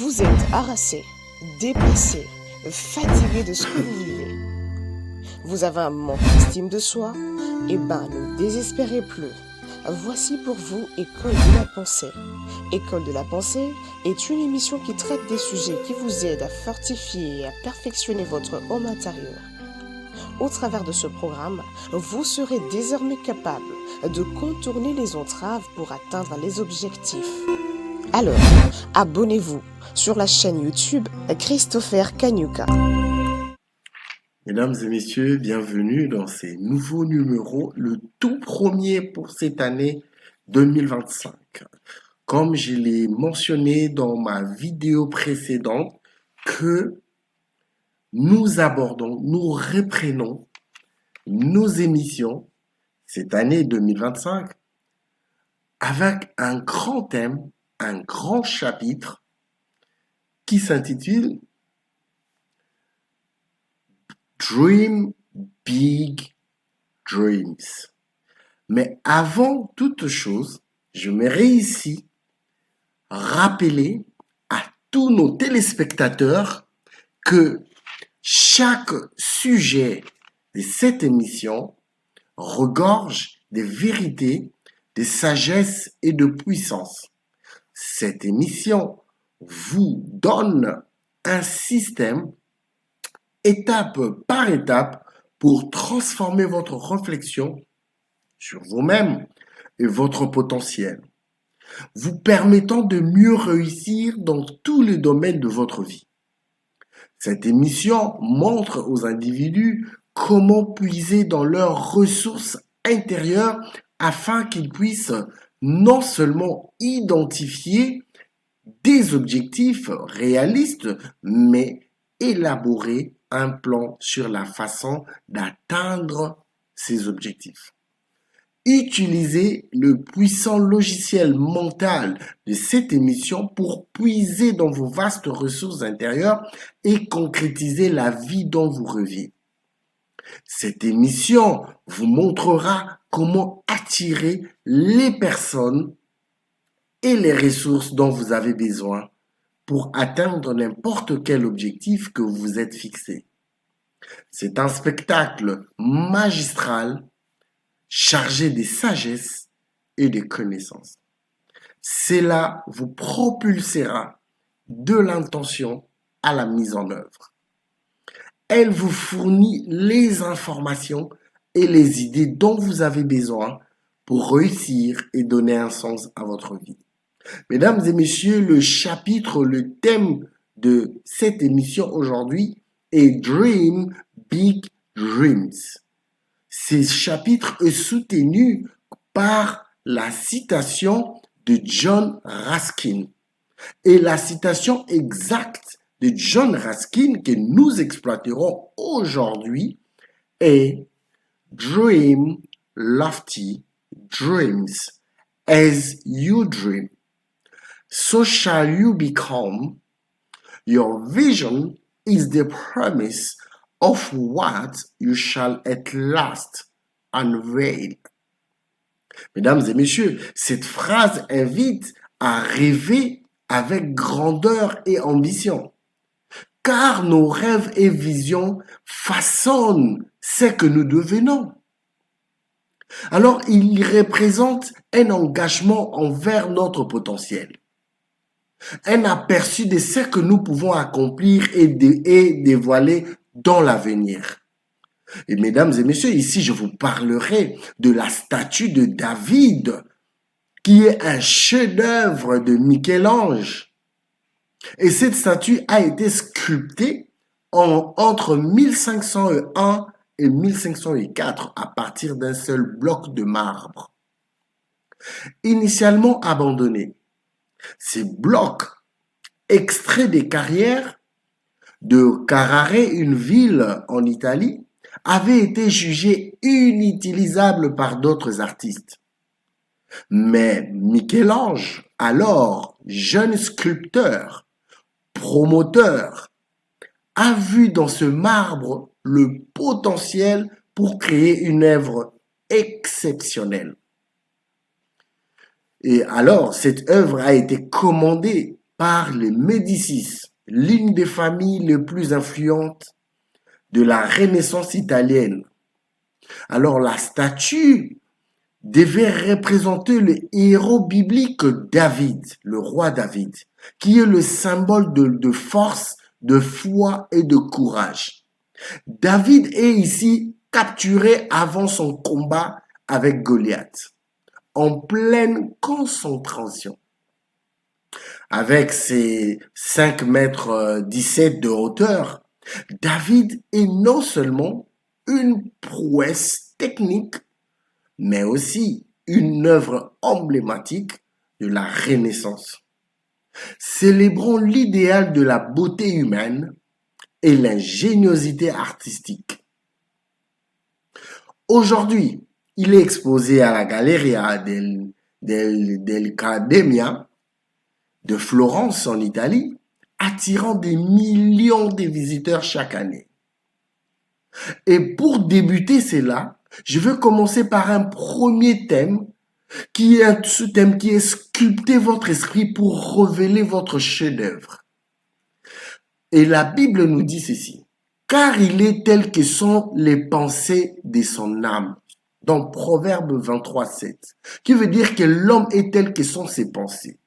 Vous êtes harassé, dépassé, fatigué de ce que vous vivez. Vous avez un manque d'estime de soi? Eh ben, ne désespérez plus. Voici pour vous École de la pensée. École de la pensée est une émission qui traite des sujets qui vous aident à fortifier et à perfectionner votre homme intérieur. Au travers de ce programme, vous serez désormais capable de contourner les entraves pour atteindre les objectifs. Alors, abonnez-vous sur la chaîne YouTube Christopher Kanyuka. Mesdames et messieurs, bienvenue dans ces nouveaux numéros, le tout premier pour cette année 2025. Comme je l'ai mentionné dans ma vidéo précédente, que nous abordons, nous reprenons nos émissions cette année 2025 avec un grand thème, un grand chapitre qui s'intitule Dream Big Dreams. Mais avant toute chose, j'aimerais ici rappeler à tous nos téléspectateurs que chaque sujet de cette émission regorge de vérités, de sagesse et de puissance. Cette émission vous donne un système étape par étape pour transformer votre réflexion sur vous-même et votre potentiel, vous permettant de mieux réussir dans tous les domaines de votre vie. Cette émission montre aux individus comment puiser dans leurs ressources intérieures afin qu'ils puissent non seulement identifier des objectifs réalistes, mais élaborer un plan sur la façon d'atteindre ces objectifs. Utilisez le puissant logiciel mental de cette émission pour puiser dans vos vastes ressources intérieures et concrétiser la vie dont vous rêvez. Cette émission vous montrera comment attirer les personnes et les ressources dont vous avez besoin pour atteindre n'importe quel objectif que vous vous êtes fixé. C'est un spectacle magistral chargé de sagesse et de connaissances. Cela vous propulsera de l'intention à la mise en œuvre. Elle vous fournit les informations et les idées dont vous avez besoin pour réussir et donner un sens à votre vie. Mesdames et messieurs, le thème de cette émission aujourd'hui est Dream Big Dreams. Ce chapitre est soutenu par la citation de John Ruskin. Et la citation exacte de John Ruskin que nous exploiterons aujourd'hui est Dream lofty dreams as you dream. So shall you become. Your vision is the promise of what you shall at last unveil. Mesdames et messieurs, cette phrase invite à rêver avec grandeur et ambition, car nos rêves et visions façonnent ce que nous devenons. Alors, il représente un engagement envers notre potentiel, un aperçu de ce que nous pouvons accomplir et dévoiler dans l'avenir. Et mesdames et messieurs, ici je vous parlerai de la statue de David, qui est un chef-d'œuvre de Michel-Ange. Et cette statue a été sculptée entre 1501 et 1504 à partir d'un seul bloc de marbre. Initialement abandonné, ces blocs, extraits des carrières de Carrare, une ville en Italie, avaient été jugés inutilisables par d'autres artistes. Mais Michel-Ange, alors jeune sculpteur, promoteur, a vu dans ce marbre le potentiel pour créer une œuvre exceptionnelle. Et alors, cette œuvre a été commandée par les Médicis, l'une des familles les plus influentes de la Renaissance italienne. Alors la statue devait représenter le héros biblique David, le roi David, qui est le symbole de force, de foi et de courage. David est ici capturé avant son combat avec Goliath, en pleine concentration. Avec ses 5 mètres 17 de hauteur, David est non seulement une prouesse technique, mais aussi une œuvre emblématique de la Renaissance. Célébrons l'idéal de la beauté humaine et l'ingéniosité artistique. Aujourd'hui, il est exposé à la Galleria dell'Accademia de Florence en Italie, attirant des millions de visiteurs chaque année. Et pour débuter cela, je veux commencer par un premier thème ce thème qui est sculpter votre esprit pour révéler votre chef-d'œuvre. Et la Bible nous dit ceci: car il est tel que sont les pensées de son âme. Dans Proverbe 23:7, qui veut dire que l'homme est tel que sont ses pensées.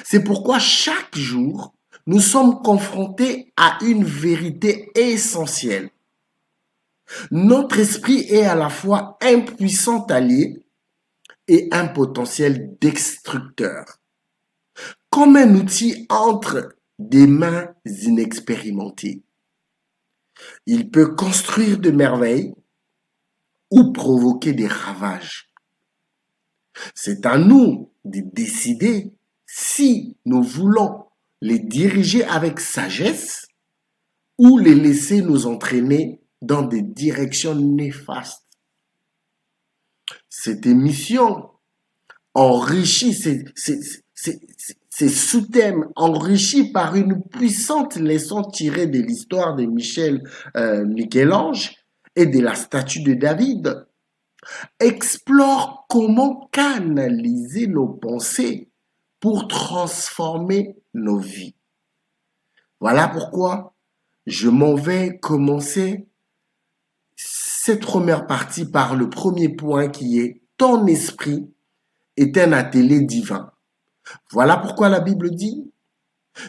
C'est pourquoi chaque jour, nous sommes confrontés à une vérité essentielle. Notre esprit est à la fois un puissant allié et un potentiel destructeur, comme un outil entre des mains inexpérimentées. Il peut construire de merveilles ou provoquer des ravages. C'est à nous de décider si nous voulons les diriger avec sagesse ou les laisser nous entraîner dans des directions néfastes. Cette émission enrichit ces sous-thèmes, enrichis par une puissante leçon tirée de l'histoire de Michel-Ange et de la statue de David, explore comment canaliser nos pensées pour transformer nos vies. Voilà pourquoi je m'en vais commencer cette première partie par le premier point qui est: ton esprit est un atelier divin. Voilà pourquoi la Bible dit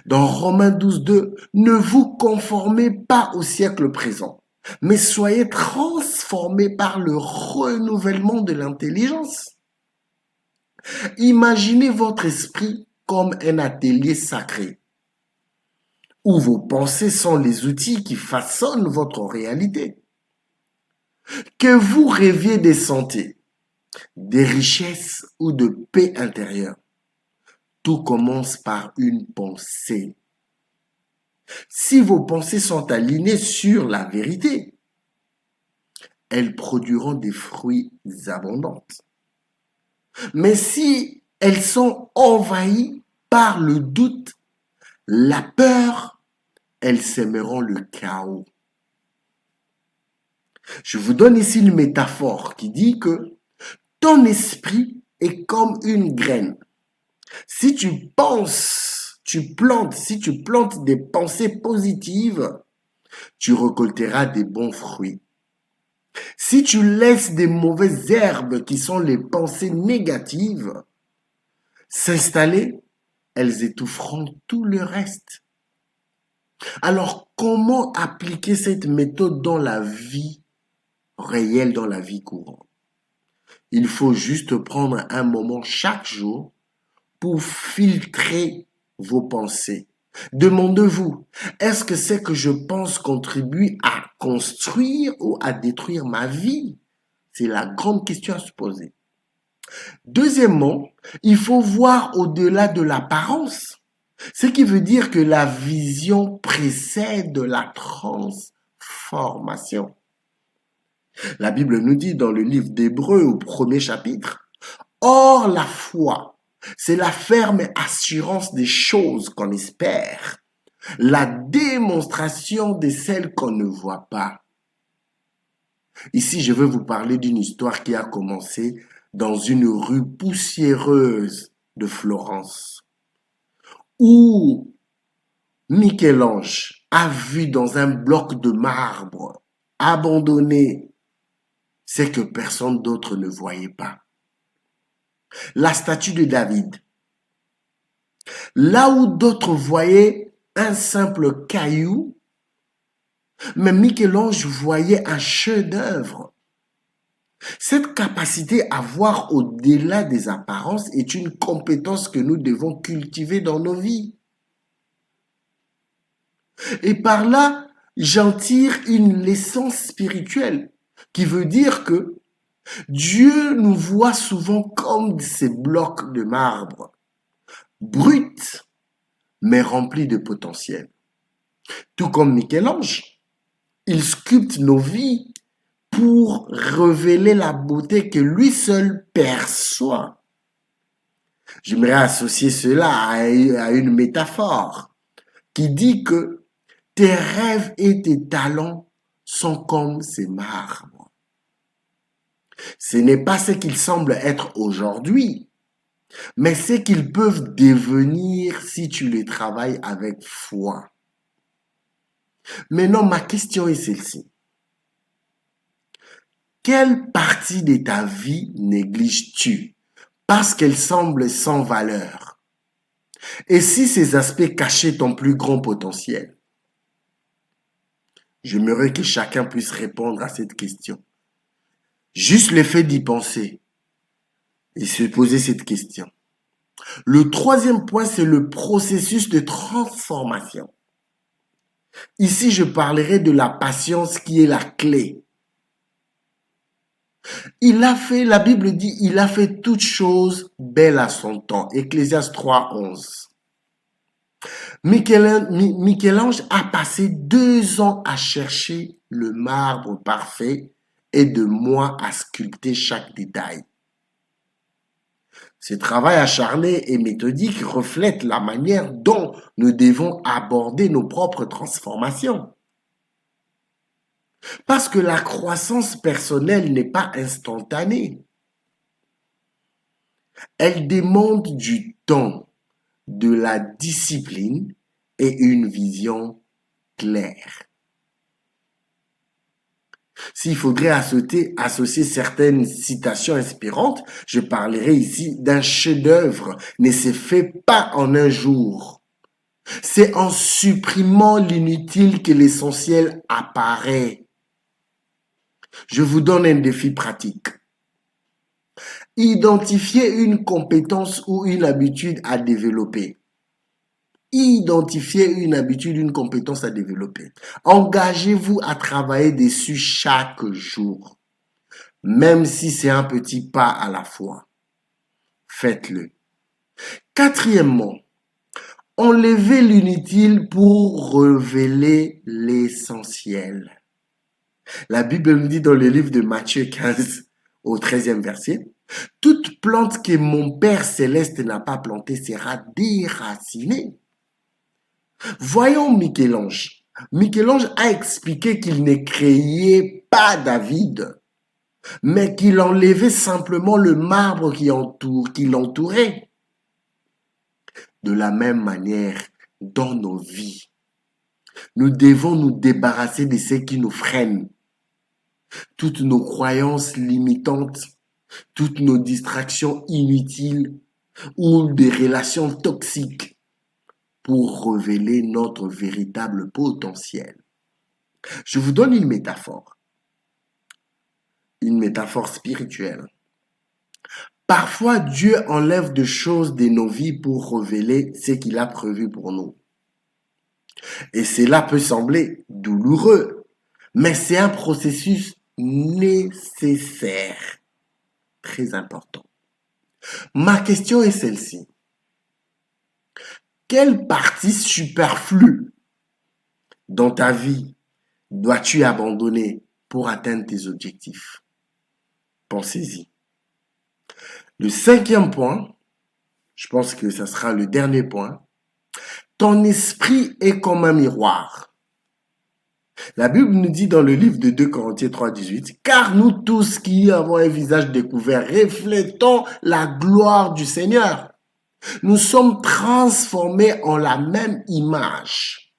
dans Romains 12:2, ne vous conformez pas au siècle présent, mais soyez transformés par le renouvellement de l'intelligence. Imaginez votre esprit comme un atelier sacré, où vos pensées sont les outils qui façonnent votre réalité. Que vous rêviez de santé, des richesses ou de paix intérieure, tout commence par une pensée. Si vos pensées sont alignées sur la vérité, elles produiront des fruits abondants. Mais si elles sont envahies par le doute, la peur, elles sèmeront le chaos. Je vous donne ici une métaphore qui dit que ton esprit est comme une graine. Si tu penses, si tu plantes des pensées positives, tu récolteras des bons fruits. Si tu laisses des mauvaises herbes qui sont les pensées négatives s'installer, elles étoufferont tout le reste. Alors, comment appliquer cette méthode dans la vie réelle, dans la vie courante? Il faut juste prendre un moment chaque jour pour filtrer vos pensées. Demandez-vous, est-ce que ce que je pense contribue à construire ou à détruire ma vie? C'est la grande question à se poser. Deuxièmement, il faut voir au-delà de l'apparence, ce qui veut dire que la vision précède la transformation. La Bible nous dit dans le livre d'Hébreux au 1er chapitre, « Or la foi, c'est la ferme assurance des choses qu'on espère, la démonstration de celles qu'on ne voit pas. » Ici, je veux vous parler d'une histoire qui a commencé dans une rue poussiéreuse de Florence, où Michel-Ange a vu dans un bloc de marbre abandonné ce que personne d'autre ne voyait pas. La statue de David. Là où d'autres voyaient un simple caillou, mais Michel-Ange voyait un chef-d'œuvre. Cette capacité à voir au-delà des apparences est une compétence que nous devons cultiver dans nos vies. Et par là, j'en tire une leçon spirituelle qui veut dire que Dieu nous voit souvent comme ces blocs de marbre, bruts, mais remplis de potentiel. Tout comme Michel-Ange, il sculpte nos vies pour révéler la beauté que lui seul perçoit. J'aimerais associer cela à une métaphore qui dit que tes rêves et tes talents sont comme ces marbres. Ce n'est pas ce qu'ils semblent être aujourd'hui, mais ce qu'ils peuvent devenir si tu les travailles avec foi. Maintenant, ma question est celle-ci. Quelle partie de ta vie négliges-tu parce qu'elle semble sans valeur? Et si ces aspects cachaient ton plus grand potentiel? J'aimerais que chacun puisse répondre à cette question. Juste le fait d'y penser et se poser cette question. Le troisième point, c'est le processus de transformation. Ici, je parlerai de la patience qui est la clé. La Bible dit, il a fait toutes choses belles à son temps. Ecclésiaste 3, 11. Michel-Ange a passé 2 ans à chercher le marbre parfait et 2 mois à sculpter chaque détail. Ce travail acharné et méthodique reflète la manière dont nous devons aborder nos propres transformations. Parce que la croissance personnelle n'est pas instantanée. Elle demande du temps, de la discipline et une vision claire. S'il faudrait associer certaines citations inspirantes, je parlerai ici d'un chef-d'œuvre ne se fait pas en un jour. C'est en supprimant l'inutile que l'essentiel apparaît. Je vous donne un défi pratique. Identifiez une compétence ou une habitude à développer. Identifiez une habitude, une compétence à développer. Engagez-vous à travailler dessus chaque jour, même si c'est un petit pas à la fois. Faites-le. Quatrièmement, enlevez l'inutile pour révéler l'essentiel. La Bible nous dit dans le livre de Matthieu 15 au 13e verset, « Toute plante que mon Père céleste n'a pas plantée sera déracinée. » Voyons Michel-Ange. Michel-Ange a expliqué qu'il ne créait pas David, mais qu'il enlevait simplement le marbre qui l'entourait. De la même manière, dans nos vies, nous devons nous débarrasser de ce qui nous freine. Toutes nos croyances limitantes, toutes nos distractions inutiles ou des relations toxiques pour révéler notre véritable potentiel. Je vous donne une métaphore spirituelle. Parfois, Dieu enlève des choses de nos vies pour révéler ce qu'il a prévu pour nous. Et cela peut sembler douloureux, mais c'est un processus nécessaire, très important. Ma question est celle-ci. Quelle partie superflue dans ta vie dois-tu abandonner pour atteindre tes objectifs? Pensez-y. Le 5e point, je pense que ce sera le dernier point, ton esprit est comme un miroir. La Bible nous dit dans le livre de 2 Corinthiens 3, 18, « Car nous tous qui avons un visage découvert, reflétons la gloire du Seigneur. Nous sommes transformés en la même image,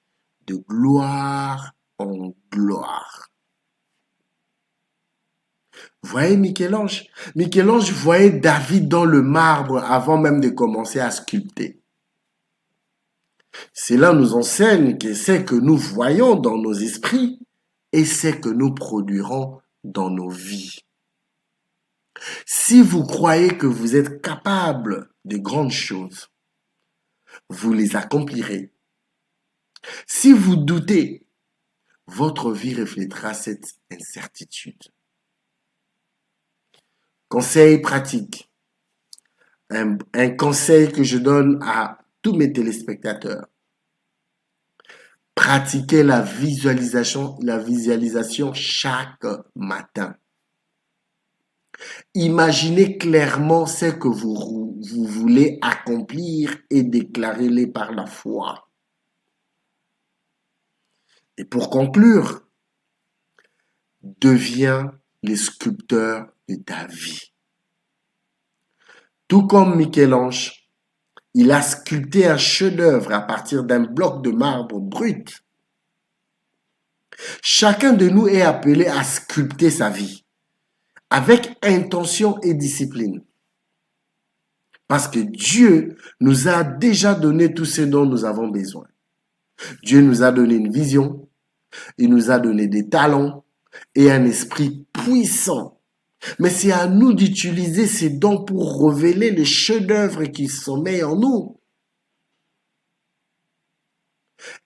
de gloire en gloire. Voyez Michel-Ange? Michel-Ange voyait David dans le marbre avant même de commencer à sculpter. Cela nous enseigne que c'est que nous voyons dans nos esprits et c'est que nous produirons dans nos vies. Si vous croyez que vous êtes capable de grandes choses, vous les accomplirez. Si vous doutez, votre vie reflétera cette incertitude. Conseil pratique. Un conseil que je donne à tous mes téléspectateurs. Pratiquez la visualisation chaque matin. Imaginez clairement ce que vous voulez accomplir et déclarez-les par la foi. Et pour conclure, deviens le sculpteur de ta vie. Tout comme Michel-Ange, il a sculpté un chef-d'œuvre à partir d'un bloc de marbre brut. Chacun de nous est appelé à sculpter sa vie avec intention et discipline. Parce que Dieu nous a déjà donné tout ce dont nous avons besoin. Dieu nous a donné une vision, il nous a donné des talents et un esprit puissant. Mais c'est à nous d'utiliser ces dons pour révéler les chefs-d'œuvre qui sommeillent en nous.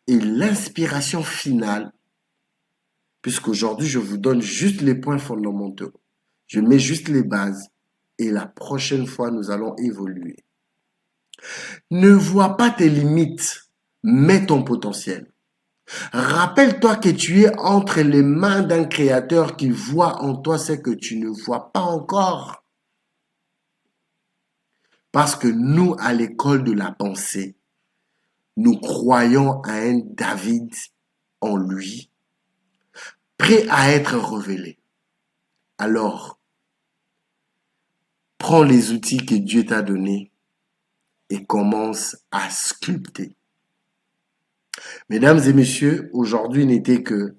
Et l'inspiration finale, puisqu'aujourd'hui je vous donne juste les points fondamentaux, je mets juste les bases et la prochaine fois nous allons évoluer. Ne vois pas tes limites, mais ton potentiel. Rappelle-toi que tu es entre les mains d'un créateur qui voit en toi ce que tu ne vois pas encore. Parce que nous, à l'école de la pensée, nous croyons à un David en lui, prêt à être révélé. Alors, prends les outils que Dieu t'a donnés et commence à sculpter. Mesdames et messieurs, aujourd'hui n'était que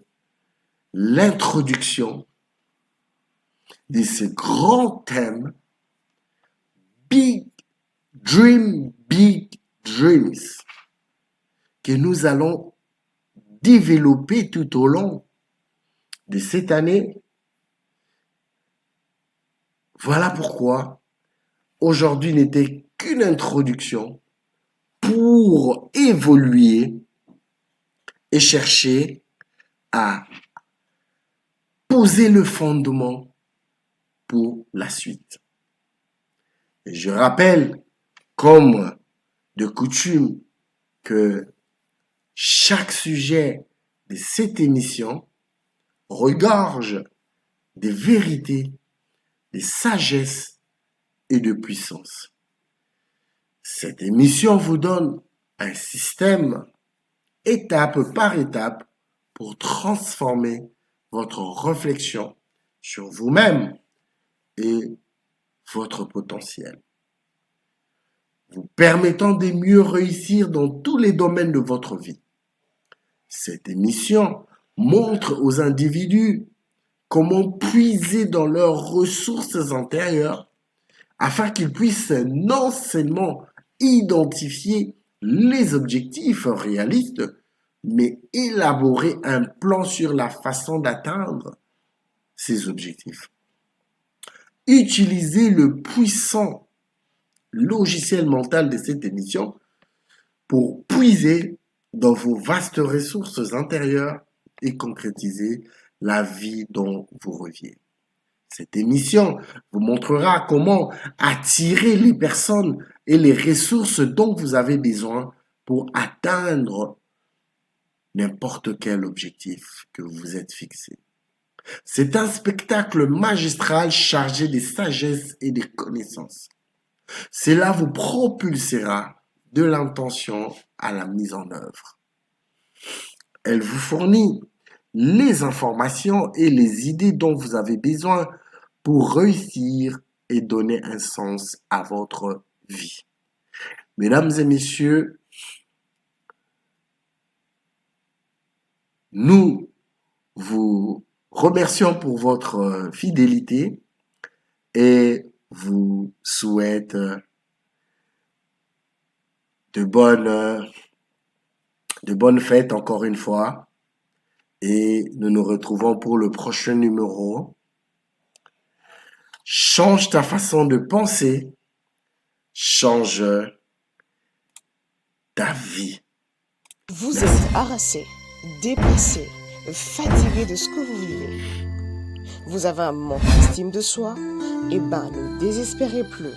l'introduction de ce grand thème Big Dream, Big Dreams que nous allons développer tout au long de cette année. Voilà pourquoi aujourd'hui n'était qu'une introduction pour évoluer et chercher à poser le fondement pour la suite. Et je rappelle, comme de coutume, que chaque sujet de cette émission regorge de vérité, de sagesse et de puissance. Cette émission vous donne un système étape par étape pour transformer votre réflexion sur vous-même et votre potentiel, vous permettant de mieux réussir dans tous les domaines de votre vie. Cette émission montre aux individus comment puiser dans leurs ressources intérieures afin qu'ils puissent non seulement identifier les objectifs réalistes, mais élaborer un plan sur la façon d'atteindre ces objectifs. Utilisez le puissant logiciel mental de cette émission pour puiser dans vos vastes ressources intérieures et concrétiser la vie dont vous rêviez. Cette émission vous montrera comment attirer les personnes et les ressources dont vous avez besoin pour atteindre n'importe quel objectif que vous vous êtes fixé. C'est un spectacle magistral chargé de sagesse et de connaissances. Cela vous propulsera de l'intention à la mise en œuvre. Elle vous fournit les informations et les idées dont vous avez besoin pour réussir et donner un sens à votre vie. Mesdames et messieurs, nous vous remercions pour votre fidélité et vous souhaite de bonnes fêtes encore une fois. Et nous nous retrouvons pour le prochain numéro. Change ta façon de penser, change ta vie. Vous êtes harassé, dépressé, fatigué de ce que vous vivez. Vous avez un manque d'estime de soi? Eh ben, ne désespérez plus.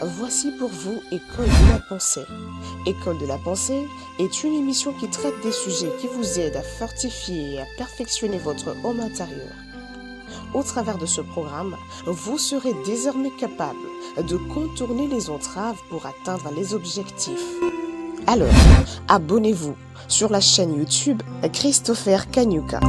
Voici pour vous École de la pensée. École de la pensée est une émission qui traite des sujets qui vous aident à fortifier et à perfectionner votre homme intérieur. Au travers de ce programme, vous serez désormais capable de contourner les entraves pour atteindre les objectifs. Alors, abonnez-vous sur la chaîne YouTube Christopher Kanyuka.